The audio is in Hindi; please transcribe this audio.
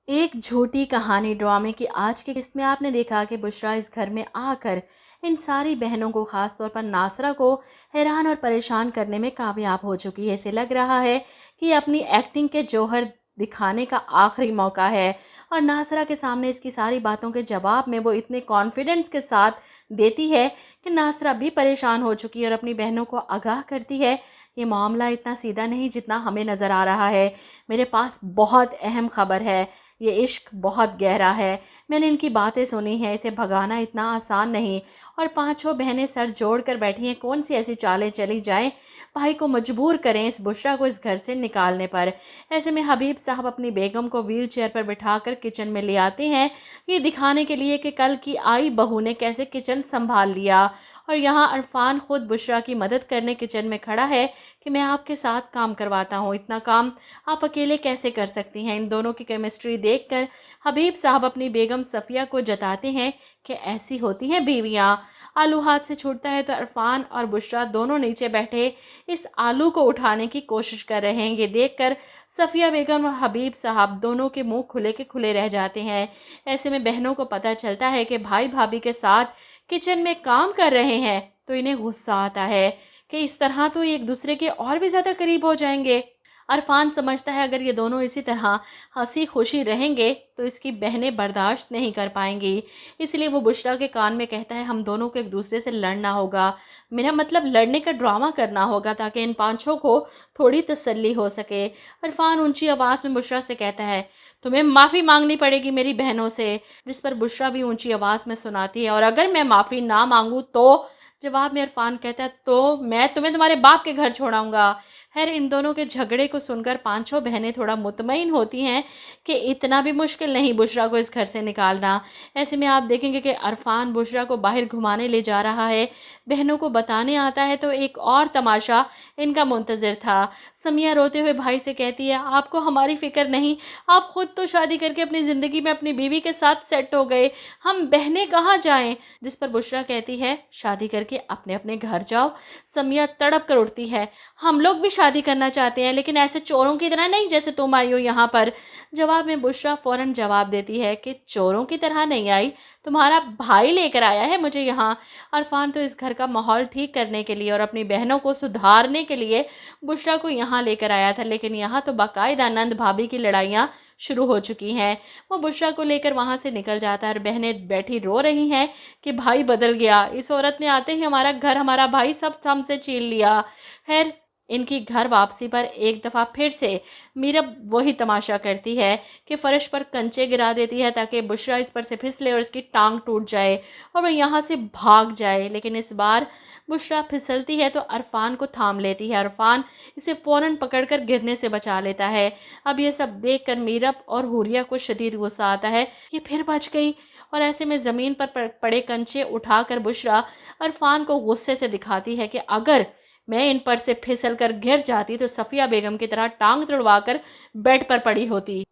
एक झूठी कहानी ड्रामे की आज की किस्त में आपने देखा कि बुशरा इस घर में आकर इन सारी बहनों को, खास तौर पर नासरा को हैरान और परेशान करने में कामयाब हो चुकी है। इसे लग रहा है कि अपनी एक्टिंग के जौहर दिखाने का आखिरी मौका है और नासरा के सामने इसकी सारी बातों के जवाब में वो इतने कॉन्फिडेंस के साथ देती है कि नासरा भी परेशान हो चुकी है और अपनी बहनों को आगाह करती है, ये मामला इतना सीधा नहीं जितना हमें नज़र आ रहा है। मेरे पास बहुत अहम खबर है। ये इश्क बहुत गहरा है। मैंने इनकी बातें सुनी हैं, इसे भगाना इतना आसान नहीं। और पांचों बहनें सर जोड़ कर बैठी हैं, कौन सी ऐसी चालें चली जाएं भाई को मजबूर करें इस बुशरा को इस घर से निकालने पर। ऐसे में हबीब साहब अपनी बेगम को व्हील चेयर पर बिठाकर किचन में ले आते हैं, ये दिखाने के लिए कि कल की आई बहू ने कैसे किचन संभाल लिया। और यहाँ अरफान खुद बुशरा की मदद करने किचन में खड़ा है कि मैं आपके साथ काम करवाता हूँ, इतना काम आप अकेले कैसे कर सकती हैं। इन दोनों की केमिस्ट्री देखकर हबीब साहब अपनी बेगम सफ़िया को जताते हैं कि ऐसी होती हैं बीवियाँ। आलू हाथ से छूटता है तो अरफान और बुशरा दोनों नीचे बैठे इस आलू को उठाने की कोशिश कर रहे हैं। ये देखकर सफ़िया बेगम और हबीब साहब दोनों के मुंह खुले के खुले रह जाते हैं। ऐसे में बहनों को पता चलता है कि भाई भाभी के साथ किचन में काम कर रहे हैं, तो इन्हें गुस्सा आता है कि इस तरह तो एक दूसरे के और भी ज़्यादा करीब हो जाएंगे। अरफान समझता है अगर ये दोनों इसी तरह हंसी खुशी रहेंगे तो इसकी बहनें बर्दाश्त नहीं कर पाएंगी। इसलिए वो बुशरा के कान में कहता है हम दोनों को एक दूसरे से लड़ना होगा, मेरा मतलब लड़ने का ड्रामा करना होगा ताकि इन पांचों को थोड़ी तसल्ली हो सके। अरफान ऊंची आवाज़ में बुशरा से कहता है तुम्हें माफ़ी मांगनी पड़ेगी मेरी बहनों से, जिस पर बुशरा भी ऊंची आवाज़ में सुनाती है और अगर मैं माफ़ी ना मांगूँ तो। जवाब में इरफान कहता है तो मैं तुम्हें तुम्हारे बाप के घर छोड़ाऊंगा। खैर इन दोनों के झगड़े को सुनकर पांचों बहनें थोड़ा मुतमईन होती हैं कि इतना भी मुश्किल नहीं बुशरा को इस घर से निकालना। ऐसे में आप देखेंगे कि अरफान बुशरा को बाहर घुमाने ले जा रहा है, बहनों को बताने आता है तो एक और तमाशा इनका मुंतज़िर था। समिया रोते हुए भाई से कहती है आपको हमारी फ़िक्र नहीं, आप खुद तो शादी करके अपनी ज़िंदगी में अपनी बीवी के साथ सेट हो गए, हम बहनें कहाँ जाएं। जिस पर बुशरा कहती है शादी करके अपने अपने घर जाओ। समिया तड़प कर उठती है हम लोग भी शादी करना चाहते हैं लेकिन ऐसे चोरों की तरह नहीं जैसे तुम आई हो यहाँ पर। जवाब में बुशरा फ़ौरन जवाब देती है कि चोरों की तरह नहीं आई, तुम्हारा भाई लेकर आया है मुझे यहाँ। अरफान तो इस घर का माहौल ठीक करने के लिए और अपनी बहनों को सुधारने के लिए बुशरा को यहाँ लेकर आया था, लेकिन यहाँ तो बाकायदा नंद भाभी की लड़ाइयाँ शुरू हो चुकी हैं। वो बुशरा को लेकर वहाँ से निकल जाता है और बहनें बैठी रो रही हैं कि भाई बदल गया, इस औरत ने आते ही हमारा घर हमारा भाई सब हमसे छीन लिया। खैर इनकी घर वापसी पर एक दफ़ा फिर से मीरब वही तमाशा करती है कि फ़र्श पर कंचे गिरा देती है ताकि बुशरा इस पर से फिसले और इसकी टांग टूट जाए और वह यहाँ से भाग जाए। लेकिन इस बार बुशरा फिसलती है तो अरफान को थाम लेती है। अरफान इसे फ़ौरन पकड़कर गिरने से बचा लेता है। अब ये सब देखकर मीरब और हुरिया को शदीद गुस्सा आता है, ये फिर बच गई। और ऐसे में ज़मीन पर पड़े कंचे उठाकर बुशरा अरफान को गुस्से से दिखाती है कि अगर मैं इन पर से फिसल कर गिर जाती तो सफ़िया बेगम की तरह टांग तुड़वा कर बेड पर पड़ी होती।